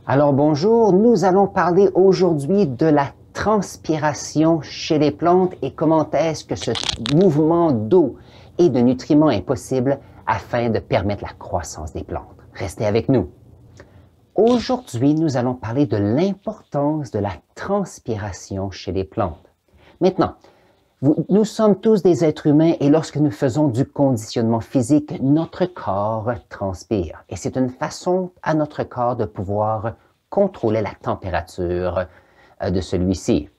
Alors bonjour, nous allons parler aujourd'hui de la transpiration chez les plantes et comment est-ce que ce mouvement d'eau et de nutriments est possible afin de permettre la croissance des plantes. Restez avec nous. Aujourd'hui, nous allons parler de l'importance de la transpiration chez les plantes. Maintenant, nous sommes tous des êtres humains et lorsque nous faisons du conditionnement physique, notre corps transpire. Et c'est une façon à notre corps de pouvoir contrôler la température de celui-ci.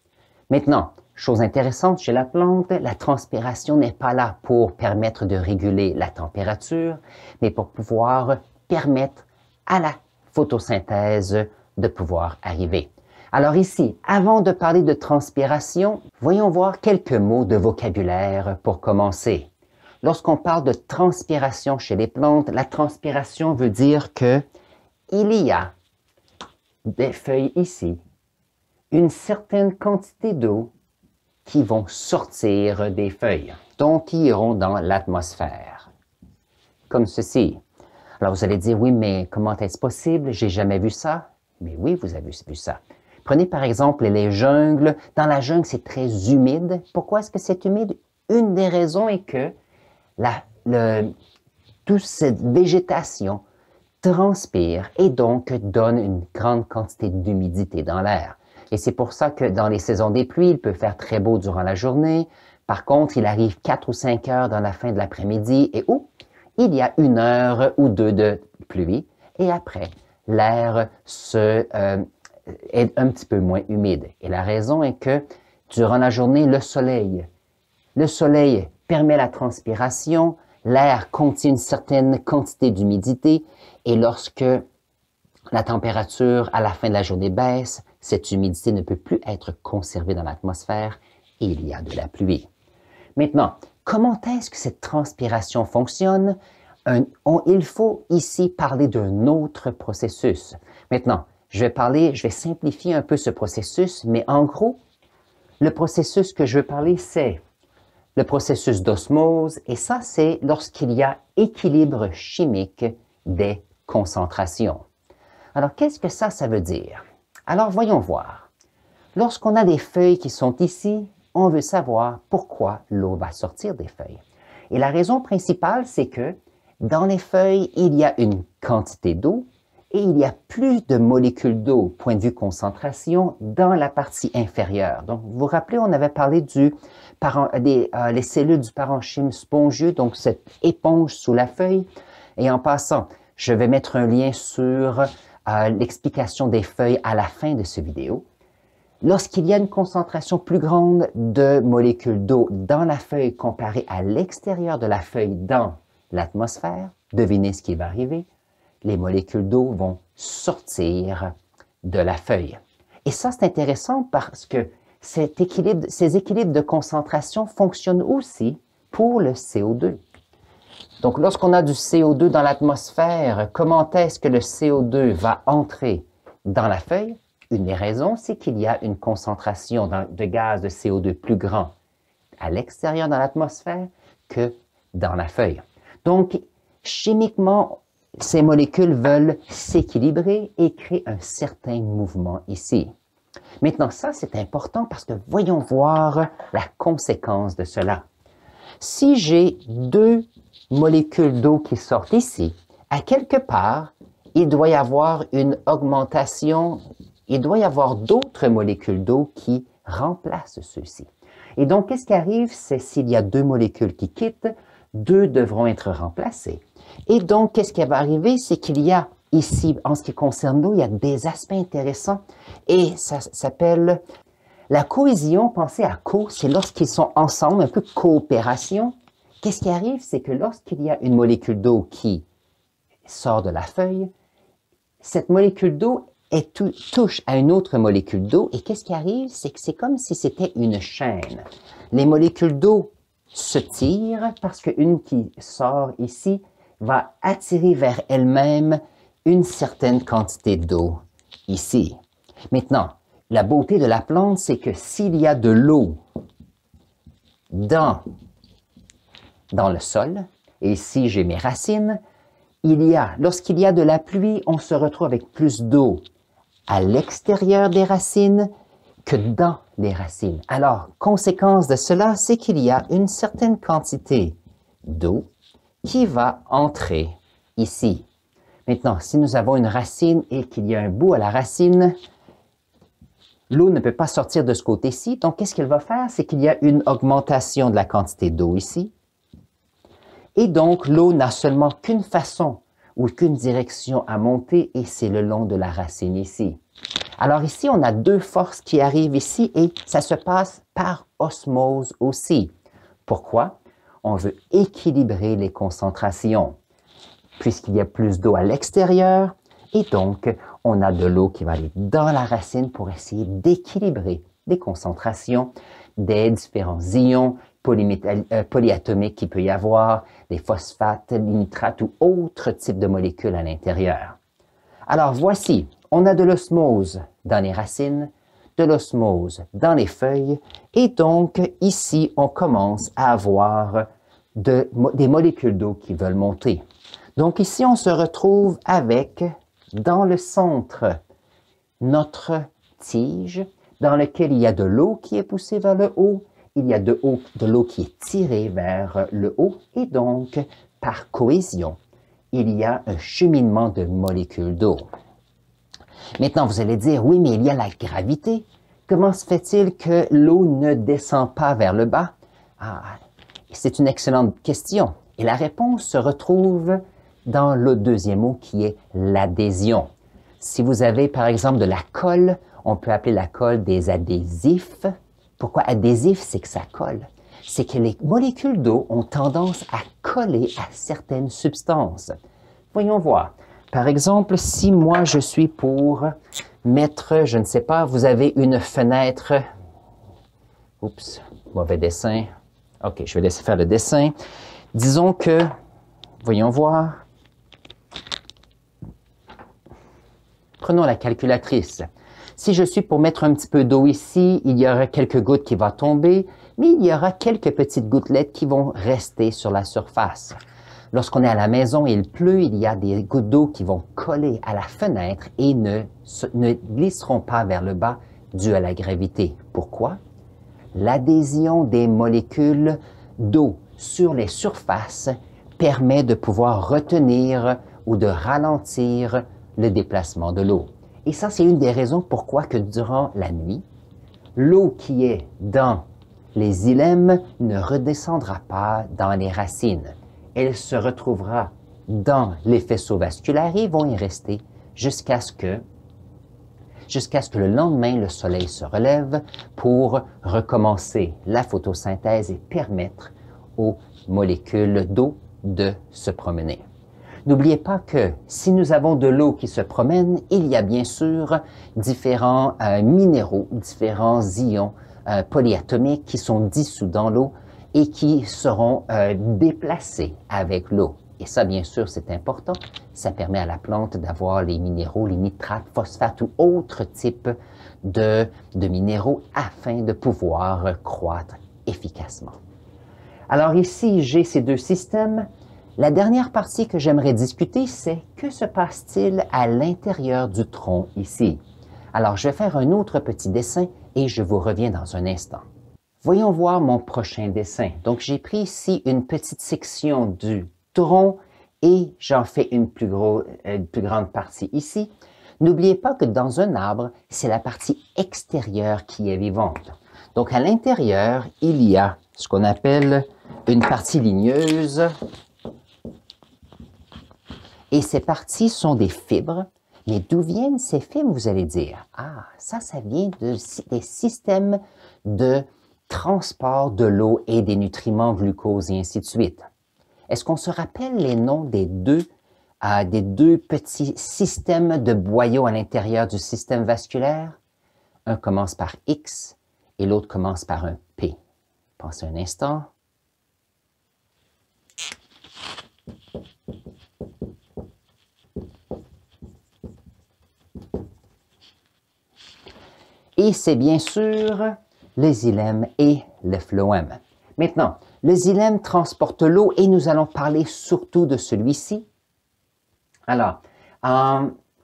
Maintenant, chose intéressante chez la plante, la transpiration n'est pas là pour permettre de réguler la température, mais pour pouvoir permettre à la photosynthèse de pouvoir arriver. Alors ici, avant de parler de transpiration, voyons voir quelques mots de vocabulaire pour commencer. Lorsqu'on parle de transpiration chez les plantes, la transpiration veut dire que il y a des feuilles ici, une certaine quantité d'eau qui vont sortir des feuilles, donc qui iront dans l'atmosphère, comme ceci. Alors vous allez dire, oui, mais comment est-ce possible? J'ai jamais vu ça. Mais oui, vous avez vu ça. Prenez par exemple les jungles. Dans la jungle, c'est très humide. Pourquoi est-ce que c'est humide? Une des raisons est que toute cette végétation transpire et donc donne une grande quantité d'humidité dans l'air. Et c'est pour ça que dans les saisons des pluies, il peut faire très beau durant la journée. Par contre, il arrive 4 ou 5 heures dans la fin de l'après-midi et il y a 1 heure ou 2 de pluie. Et après, l'air est un petit peu moins humide. Et la raison est que durant la journée, le soleil permet la transpiration, l'air contient une certaine quantité d'humidité et lorsque la température à la fin de la journée baisse, cette humidité ne peut plus être conservée dans l'atmosphère et il y a de la pluie. Maintenant, comment est-ce que cette transpiration fonctionne? Il faut ici parler d'un autre processus. Maintenant, je vais simplifier un peu ce processus, mais en gros, le processus que je veux parler, c'est le processus d'osmose, et ça, c'est lorsqu'il y a équilibre chimique des concentrations. Alors, qu'est-ce que ça veut dire? Alors, voyons voir. Lorsqu'on a des feuilles qui sont ici, on veut savoir pourquoi l'eau va sortir des feuilles. Et la raison principale, c'est que dans les feuilles, il y a une quantité d'eau et il y a plus de molécules d'eau, point de vue concentration, dans la partie inférieure. Donc, vous vous rappelez, on avait parlé les cellules du parenchyme spongieux, donc cette éponge sous la feuille. Et en passant, je vais mettre un lien sur l'explication des feuilles à la fin de cette vidéo. Lorsqu'il y a une concentration plus grande de molécules d'eau dans la feuille comparée à l'extérieur de la feuille dans l'atmosphère, devinez ce qui va arriver? Les molécules d'eau vont sortir de la feuille. Et ça, c'est intéressant parce que ces équilibres de concentration fonctionnent aussi pour le CO2. Donc, lorsqu'on a du CO2 dans l'atmosphère, comment est-ce que le CO2 va entrer dans la feuille? Une des raisons, c'est qu'il y a une concentration de gaz de CO2 plus grand à l'extérieur dans l'atmosphère que dans la feuille. Donc, chimiquement, ces molécules veulent s'équilibrer et créer un certain mouvement ici. Maintenant, ça, c'est important parce que voyons voir la conséquence de cela. Si j'ai 2 molécules d'eau qui sortent ici, à quelque part, il doit y avoir une augmentation, il doit y avoir d'autres molécules d'eau qui remplacent ceux-ci. Et donc, qu'est-ce qui arrive? C'est s'il y a 2 molécules qui quittent, 2 devront être remplacées. Et donc, qu'est-ce qui va arriver? C'est qu'il y a ici, en ce qui concerne l'eau, il y a des aspects intéressants et ça s'appelle la cohésion. Pensez à c'est lorsqu'ils sont ensemble, un peu coopération. Qu'est-ce qui arrive? C'est que lorsqu'il y a une molécule d'eau qui sort de la feuille, cette molécule d'eau touche à une autre molécule d'eau et qu'est-ce qui arrive? C'est que c'est comme si c'était une chaîne. Les molécules d'eau se tirent parce qu'une qui sort ici va attirer vers elle-même une certaine quantité d'eau ici. Maintenant, la beauté de la plante, c'est que s'il y a de l'eau dans le sol, et ici j'ai mes racines, lorsqu'il y a de la pluie, on se retrouve avec plus d'eau à l'extérieur des racines que dans les racines. Alors, conséquence de cela, c'est qu'il y a une certaine quantité d'eau qui va entrer ici. Maintenant, si nous avons une racine et qu'il y a un bout à la racine, l'eau ne peut pas sortir de ce côté-ci. Donc, qu'est-ce qu'elle va faire? C'est qu'il y a une augmentation de la quantité d'eau ici. Et donc, l'eau n'a seulement qu'une façon ou qu'une direction à monter et c'est le long de la racine ici. Alors ici, on a deux forces qui arrivent ici et ça se passe par osmose aussi. Pourquoi? On veut équilibrer les concentrations puisqu'il y a plus d'eau à l'extérieur et donc on a de l'eau qui va aller dans la racine pour essayer d'équilibrer les concentrations des différents ions polyatomiques qu'il peut y avoir, des phosphates, des nitrates ou autres types de molécules à l'intérieur. Alors voici, on a de l'osmose dans les racines, de l'osmose dans les feuilles et donc ici on commence à avoir des molécules d'eau qui veulent monter. Donc ici on se retrouve avec, dans le centre, notre tige dans laquelle il y a de l'eau qui est poussée vers le haut, il y a de l'eau qui est tirée vers le haut et donc, par cohésion, il y a un cheminement de molécules d'eau. Maintenant, vous allez dire, oui, mais il y a la gravité. Comment se fait-il que l'eau ne descend pas vers le bas? Ah, c'est une excellente question. Et la réponse se retrouve dans le deuxième mot qui est l'adhésion. Si vous avez, par exemple, de la colle, on peut appeler la colle des adhésifs. Pourquoi adhésif? C'est que ça colle. C'est que les molécules d'eau ont tendance à coller à certaines substances. Voyons voir. Par exemple, si moi je suis pour mettre, je ne sais pas, vous avez une fenêtre. Oups, mauvais dessin. OK, je vais laisser faire le dessin. Disons que, voyons voir. Prenons la calculatrice. Si je suis pour mettre un petit peu d'eau ici, il y aura quelques gouttes qui vont tomber, mais il y aura quelques petites gouttelettes qui vont rester sur la surface. Lorsqu'on est à la maison et il pleut, il y a des gouttes d'eau qui vont coller à la fenêtre et ne glisseront pas vers le bas dû à la gravité. Pourquoi? L'adhésion des molécules d'eau sur les surfaces permet de pouvoir retenir ou de ralentir le déplacement de l'eau. Et ça, c'est une des raisons pourquoi que durant la nuit, l'eau qui est dans les xylèmes ne redescendra pas dans les racines. Elle se retrouvera dans les faisceaux vasculaires et vont y rester jusqu'à ce que le lendemain, le soleil se relève pour recommencer la photosynthèse et permettre aux molécules d'eau de se promener. N'oubliez pas que si nous avons de l'eau qui se promène, il y a bien sûr différents minéraux, différents ions polyatomiques qui sont dissous dans l'eau et qui seront déplacés avec l'eau. Et ça, bien sûr, c'est important. Ça permet à la plante d'avoir les minéraux, les nitrates, phosphates ou autres types de minéraux afin de pouvoir croître efficacement. Alors ici, j'ai ces deux systèmes. La dernière partie que j'aimerais discuter, c'est que se passe-t-il à l'intérieur du tronc ici? Alors, je vais faire un autre petit dessin et je vous reviens dans un instant. Voyons voir mon prochain dessin. Donc, j'ai pris ici une petite section du tronc et j'en fais une plus grande partie ici. N'oubliez pas que dans un arbre, c'est la partie extérieure qui est vivante. Donc, à l'intérieur, il y a ce qu'on appelle une partie ligneuse. Et ces parties sont des fibres. Mais d'où viennent ces fibres, vous allez dire? Ah, ça vient des systèmes de transport de l'eau et des nutriments, glucose et ainsi de suite. Est-ce qu'on se rappelle les noms des deux petits systèmes de boyaux à l'intérieur du système vasculaire? Un commence par X et l'autre commence par un P. Pensez un instant. Et c'est bien sûr le xylème et le phloème. Maintenant, le xylème transporte l'eau et nous allons parler surtout de celui-ci. Alors,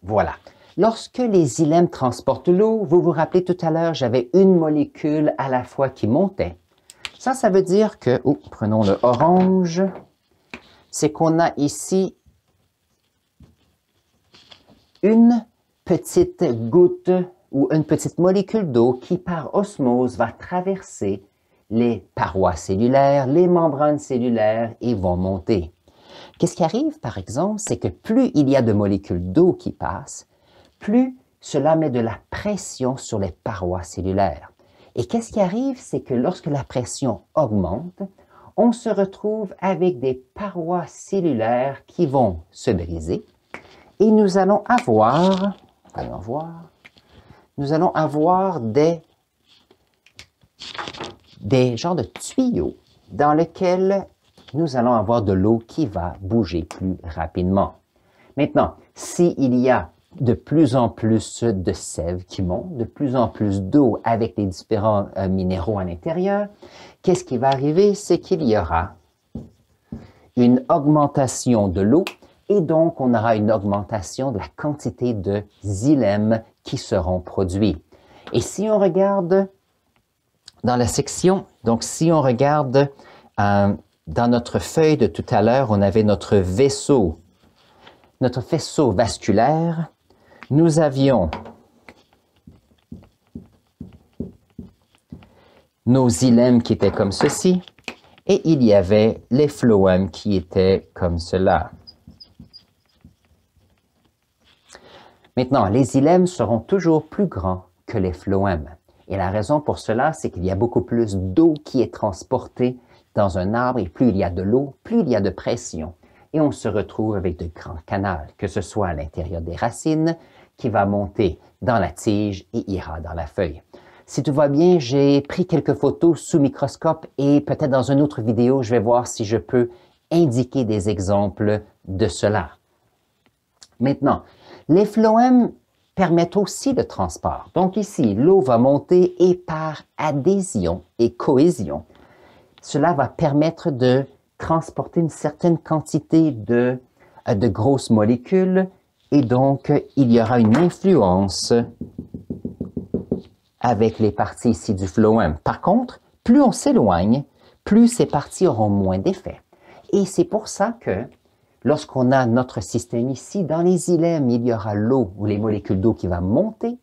voilà. Lorsque les xylèmes transportent l'eau, vous vous rappelez tout à l'heure, j'avais une molécule à la fois qui montait. Ça veut dire que, prenons le orange, c'est qu'on a ici une petite goutte ou une petite molécule d'eau qui, par osmose, va traverser les parois cellulaires, les membranes cellulaires et vont monter. Qu'est-ce qui arrive, par exemple, c'est que plus il y a de molécules d'eau qui passent, plus cela met de la pression sur les parois cellulaires. Et qu'est-ce qui arrive, c'est que lorsque la pression augmente, on se retrouve avec des parois cellulaires qui vont se briser et nous allons avoir, des genres de tuyaux dans lesquels nous allons avoir de l'eau qui va bouger plus rapidement. Maintenant, s'il y a de plus en plus de sève qui monte, de plus en plus d'eau avec les différents minéraux à l'intérieur, qu'est-ce qui va arriver? C'est qu'il y aura une augmentation de l'eau et donc on aura une augmentation de la quantité de xylèmes qui seront produits. Et si on regarde dans la section, donc si on regarde dans notre feuille de tout à l'heure, on avait notre vaisseau vasculaire. Nous avions nos xylèmes qui étaient comme ceci, et il y avait les phloèmes qui étaient comme cela. Maintenant, les xylèmes seront toujours plus grands que les phloèmes. Et la raison pour cela, c'est qu'il y a beaucoup plus d'eau qui est transportée dans un arbre, et plus il y a de l'eau, plus il y a de pression. Et on se retrouve avec de grands canals, que ce soit à l'intérieur des racines, qui va monter dans la tige et ira dans la feuille. Si tout va bien, j'ai pris quelques photos sous microscope et peut-être dans une autre vidéo, je vais voir si je peux indiquer des exemples de cela. Maintenant, les phloèmes permettent aussi le transport. Donc ici, l'eau va monter et par adhésion et cohésion, cela va permettre de transporter une certaine quantité de grosses molécules et donc il y aura une influence avec les parties ici du phloème. Par contre, plus on s'éloigne, plus ces parties auront moins d'effet. Et c'est pour ça que lorsqu'on a notre système ici, dans les xylèmes, il y aura l'eau ou les molécules d'eau qui va monter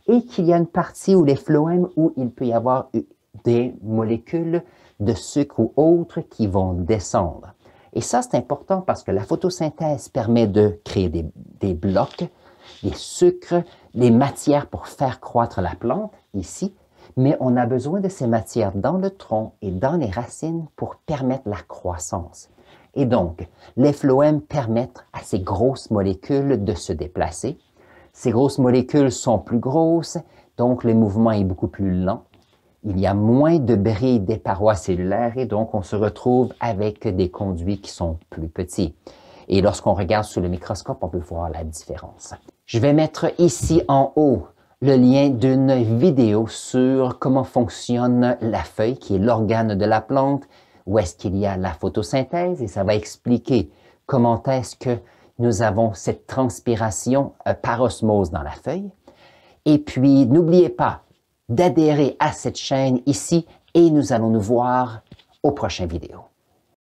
et qu'il y a une partie où les phloèmes où il peut y avoir des molécules de sucre ou autres qui vont descendre. Et ça, c'est important parce que la photosynthèse permet de créer des blocs, des sucres, des matières pour faire croître la plante, ici, mais on a besoin de ces matières dans le tronc et dans les racines pour permettre la croissance. Et donc, les phloèmes permettent à ces grosses molécules de se déplacer. Ces grosses molécules sont plus grosses, donc le mouvement est beaucoup plus lent. Il y a moins de bris des parois cellulaires et donc on se retrouve avec des conduits qui sont plus petits. Et lorsqu'on regarde sous le microscope, on peut voir la différence. Je vais mettre ici en haut le lien d'une vidéo sur comment fonctionne la feuille, qui est l'organe de la plante, où est-ce qu'il y a la photosynthèse, et ça va expliquer comment est-ce que nous avons cette transpiration par osmose dans la feuille. Et puis, n'oubliez pas d'adhérer à cette chaîne ici et nous allons nous voir aux prochaines vidéos.